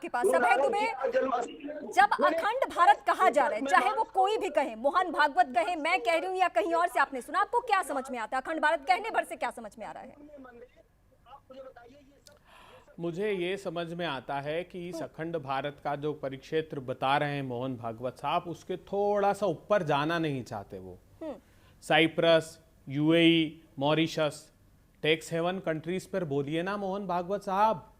आपके पास। अभय दुबे, जब अखंड भारत कहा जा रहा है, चाहे वो कोई भी कहे, मोहन भागवत कहे, मैं कह रही हूँ या कहीं और से आपने सुना, आपको क्या समझ में आता है? अखंड भारत कहने भर से क्या समझ में आ रहा है? मुझे ये समझ में आता है कि इस अखंड भारत का जो परिक्षेत्र बता रहे हैं मोहन भागवत साहब, उसके थोड़ा सा ऊपर जाना नहीं चाहते वो। Cyprus, UAE, Mauritius, tax haven countries पर बोलिए ना मोहन भागवत साहब।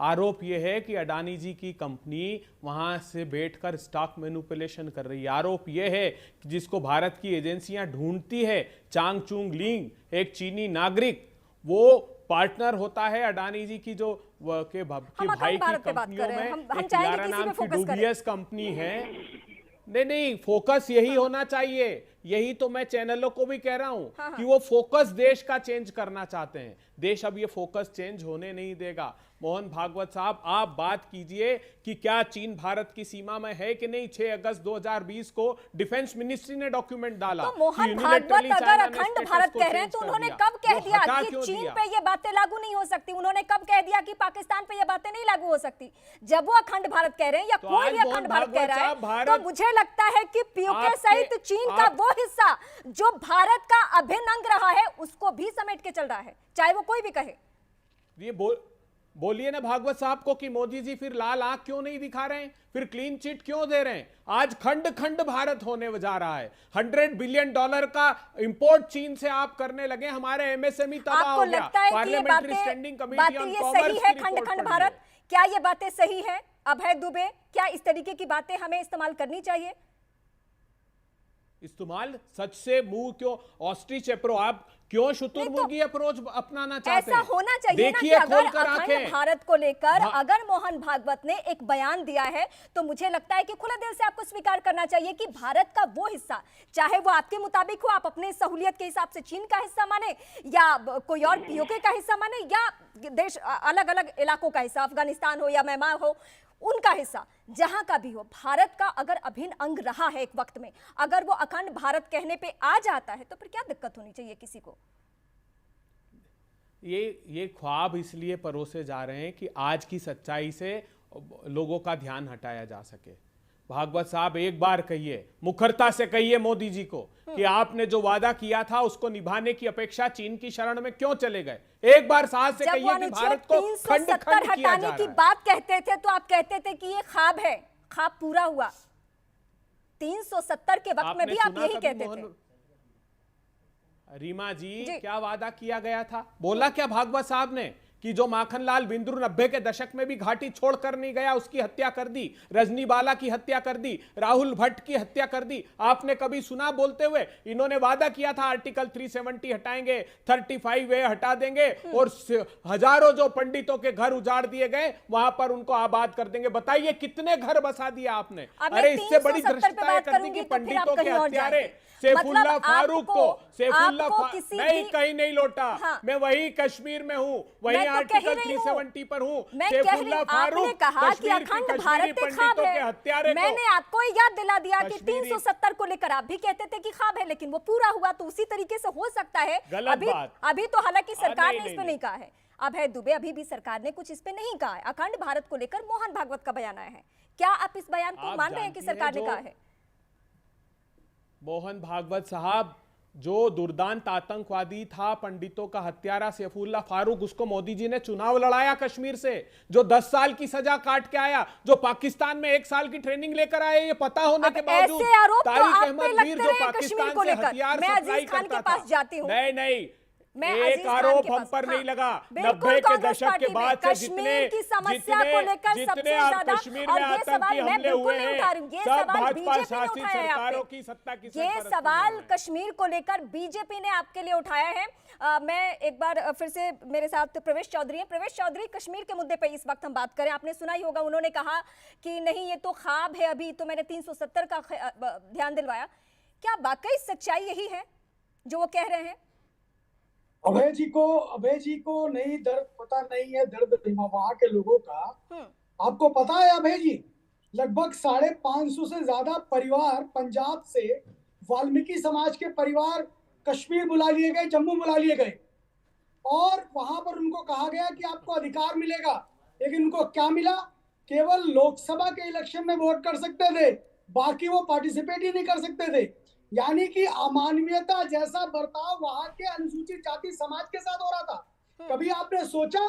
आरोप यह है कि अडानी जी की कंपनी वहां से बैठकर स्टॉक मैनिपुलेशन कर रही है। आरोप यह है कि जिसको भारत की एजेंसियां ढूंढती है, चांग चुंग लिंग, एक चीनी नागरिक, वो पार्टनर होता है अडानी जी की जो के भाई की कंपनियों में। एक यारा नाम की डूबियस कंपनी है। नहीं, फोकस यही होना चाहिए। यही तो मैं चैनलों को भी कह रहा हूं कि वो फोकस देश का चेंज करना चाहते हैं। देश अब ये फोकस चेंज होने नहीं देगा। मोहन भागवत साहब, आप बात कीजिए कि क्या चीन भारत की सीमा में है कि नहीं। 6 अगस्त 2020 को डिफेंस मिनिस्ट्री ने डॉक्यूमेंट डाला। तो मोहन भागवत अगर अखंड भारत कह रहे हैं तो उन्होंने कब कह दिया कि चीन पे ये बातें लागू नहीं हो सकती? उन्होंने कब कह दिया कि पाकिस्तान पे ये बातें नहीं लागू हो सकती? जब वो अखंड भारत कह रहे हैं या कोई भी अखंड भारत कह रहा है, तो मुझे लगता है कि पीओके सहित चीन का वो हिस्सा जो भारत का अभिन्न अंग रहा है, उसको भी समेट के चल रहा है, चाहे वो कोई भी कहे। ये बोलिए ना भागवत साहब को कि मोदी जी फिर लाल आंख क्यों नहीं दिखा रहे हैं, फिर क्लीन चिट क्यों दे रहे हैं? आज खंड खंड भारत होने जा रहा है। $100 बिलियन का इंपोर्ट चीन से आप करने लगे। हमारे एमएसएमई तबाह हो गया। Parliamentary standing committee on commerce सही है खंड खंड भारत? क्या ये बातें सही है अभय दुबे? क्या इस तरीके की बातें हमें इस्तेमाल करनी चाहिए? इस्तेमाल सच से मुंह क्यों ऑस्ट्रिच अप्रोच, आप क्यों शुतुरमुर्गी अप्रोच अपनाना चाहते हैं? ऐसा होना चाहिए ना कि अगर अखंड भारत को लेकर अगर मोहन भागवत ने एक बयान दिया है, तो मुझे लगता है कि खुले दिल से आपको स्वीकार करना चाहिए कि भारत का वो हिस्सा, चाहे वो आपके मुताबिक हो, आप अपने सहूलियत के हिसाब से चीन का हिस्सा माने या कोई और पीओके का हिस्सा माने या देश अलग अलग इलाकों का हिस्सा, अफगानिस्तान हो या म्यांमार हो, उनका हिस्सा, जहां का भी हो, भारत का अगर अभिन्न अंग रहा है एक वक्त में, अगर वो अखंड भारत कहने पे आ जाता है, तो फिर क्या दिक्कत होनी चाहिए किसी को? ये ख्वाब इसलिए परोसे जा रहे हैं कि आज की सच्चाई से लोगों का ध्यान हटाया जा सके। भागवत साहब, एक बार कहिए, मुखरता से कहिए मोदी जी को कि आपने जो वादा किया था उसको निभाने की अपेक्षा चीन की शरण में क्यों चले गए। एक बार साहस से कहिए कि भारत को खंड खंड किया जा रहा है। की बात कहते थे तो आप कहते थे कि ये ख्वाब है, ख्वाब पूरा हुआ। 370 के वक्त में भी आप यही कहते थे। रीमा जी, क्या वादा किया गया था? बोला क्या भागवत साहब ने कि जो माखनलाल बिंद्रू 90 के दशक में भी घाटी छोड़कर नहीं गया, उसकी हत्या कर दी, रजनी बाला की हत्या कर दी, राहुल भट्ट की हत्या कर दी? आपने कभी सुना बोलते हुए? इन्होंने वादा किया था आर्टिकल 370 हटाएंगे, 35A हटा देंगे और हजारों जो पंडितों के घर उजाड़ दिए गए वहां पर उनको आबाद कर देंगे। बताइए कितने घर बसा दिया आपने? अरे इससे बड़ी धृष्टता कर दी कि पंडितों के हत्यारे सैफुल्लाह फारूक को, नहीं कहीं नहीं लौटा। मैं वही कश्मीर में हूं, वही आर्टिकल 370 पर हूं। सैफुल्लाह फारूक कहा कि अखंड भारत एक ख्वाब है। मैंने आपको याद दिला दिया कि 370 को लेकर आप भी कहते थे कि ख्वाब है, लेकिन वो पूरा हुआ। तो उसी तरीके से हो सकता है। अभी तो हालांकि सरकार ने इस पे नहीं कहा है। अभय दुबे, अभी भी सरकार ने कुछ इस पे नहीं कहा है। अखंड भारत को लेकर मोहन भागवत का बयान आया है। क्या आप इस बयान को मान रहे हैं कि सरकार ने कहा है? मोहन भागवत साहब जो दुर्दांत आतंकवादी था, पंडितों का हत्यारा सैफुल्लाह फारूक, उसको मोदी जी ने चुनाव लड़ाया कश्मीर से, जो 10 साल की सजा काट के आया, जो पाकिस्तान में 1 साल की ट्रेनिंग लेकर आए, ये पता होने के बावजूद तारिक अहमद मीर जो पाकिस्तान से हथियार सप्लाई करता था। नहीं, एक आरोप हम पर नहीं लगा। 90 के दशक के बाद से जितने आप कश्मीर में आतंकी हमले हुए हैं, सब भाजपा शासित सरकारों की सत्ता की। ये सवाल कश्मीर को लेकर बीजेपी ने आपके लिए उठाया है। मैं एक बार फिर से, मेरे साथ प्रवेश चौधरी हैं। प्रवेश चौधरी, कश्मीर के मुद्दे पे इस वक्त हम बात करें। आपने सुना ही होगा, उन्होंने कहा कि नहीं ये तो ख्वाब है, अभी तो मैंने 370 का ध्यान दिलवाया। क्या वाकई सच्चाई यही है जो वो कह रहे हैं? अभय जी को नहीं दर्द पता नहीं है, दर्द वहां के लोगों का। आपको पता है अभय जी, लगभग 550 से ज्यादा परिवार पंजाब से, वाल्मीकि समाज के परिवार कश्मीर बुला लिए गए, जम्मू बुला लिए गए और वहां पर उनको कहा गया कि आपको अधिकार मिलेगा। लेकिन उनको क्या मिला? केवल लोकसभा के इलेक्शन में वोट कर सकते थे, बाकी वो पार्टिसिपेट ही नहीं कर सकते थे। यानी कि अमानवीयता जैसा बर्ताव वहां के अनुसूचित जाति समाज के साथ हो रहा था। कभी आपने सोचा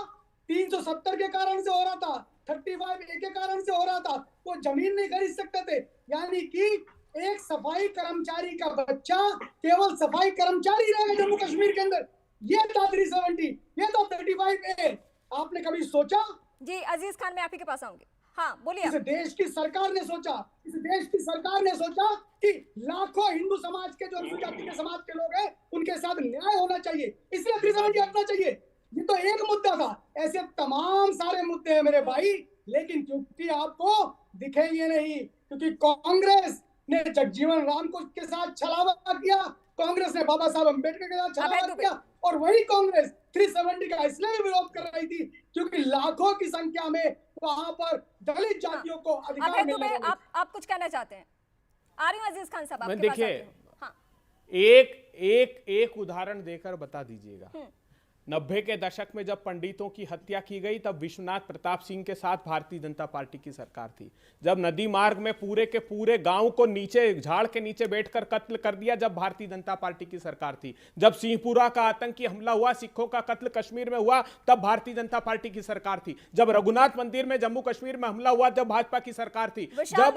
370 के कारण से हो रहा था, 35A के कारण से हो रहा था, वो जमीन नहीं खरीद सकते थे। यानी कि एक सफाई कर्मचारी का बच्चा केवल सफाई कर्मचारी रहेगा जम्मू कश्मीर के अंदर। ये था 370, ये था 35A। आपने कभी सोचा? जी अजीज खान, मैं आप ही के पास आऊंगी। हाँ बोलिए। इस देश की सरकार ने सोचा, इस देश की सरकार ने सोचा कि लाखों हिंदू समाज के जो अनुसूचित जाति के समाज के लोग हैं उनके साथ न्याय होना चाहिए, इसलिए 370 हटना चाहिए। ये तो एक मुद्दा था, ऐसे तमाम सारे मुद्दे हैं मेरे भाई, लेकिन क्योंकि आपको दिखेंगे नहीं, क्योंकि कांग्रेस ने जगजीवन राम को के साथ छलावा किया, कांग्रेस ने बाबा साहब अम्बेडकर के साथ छलावा किया, और वही कांग्रेस 370 का इसलिए विरोध कर रही थी क्योंकि लाखों की संख्या में वहां पर दलित जातियों को अधिकार मिलने वाले। आप कुछ कहना चाहते हैं? आ रही हूं अजीज खान साहब आपके पास। देखिए, हाँ। एक उदाहरण देकर बता दीजिएगा। 90 के दशक में जब पंडितों की हत्या की गई तब विश्वनाथ प्रताप सिंह के साथ भारतीय जनता पार्टी की सरकार थी। जब नदी मार्ग में पूरे के पूरे गांव को नीचे झाड़ के नीचे बैठकर कत्ल कर दिया, जब भारतीय जनता पार्टी की सरकार थी। जब सिंहपुरा का आतंकी हमला हुआ, सिखों का कत्ल कश्मीर में हुआ, तब भारतीय जनता पार्टी की सरकार थी। जब रघुनाथ मंदिर में जम्मू कश्मीर में हमला हुआ, जब भाजपा की सरकार थी। जब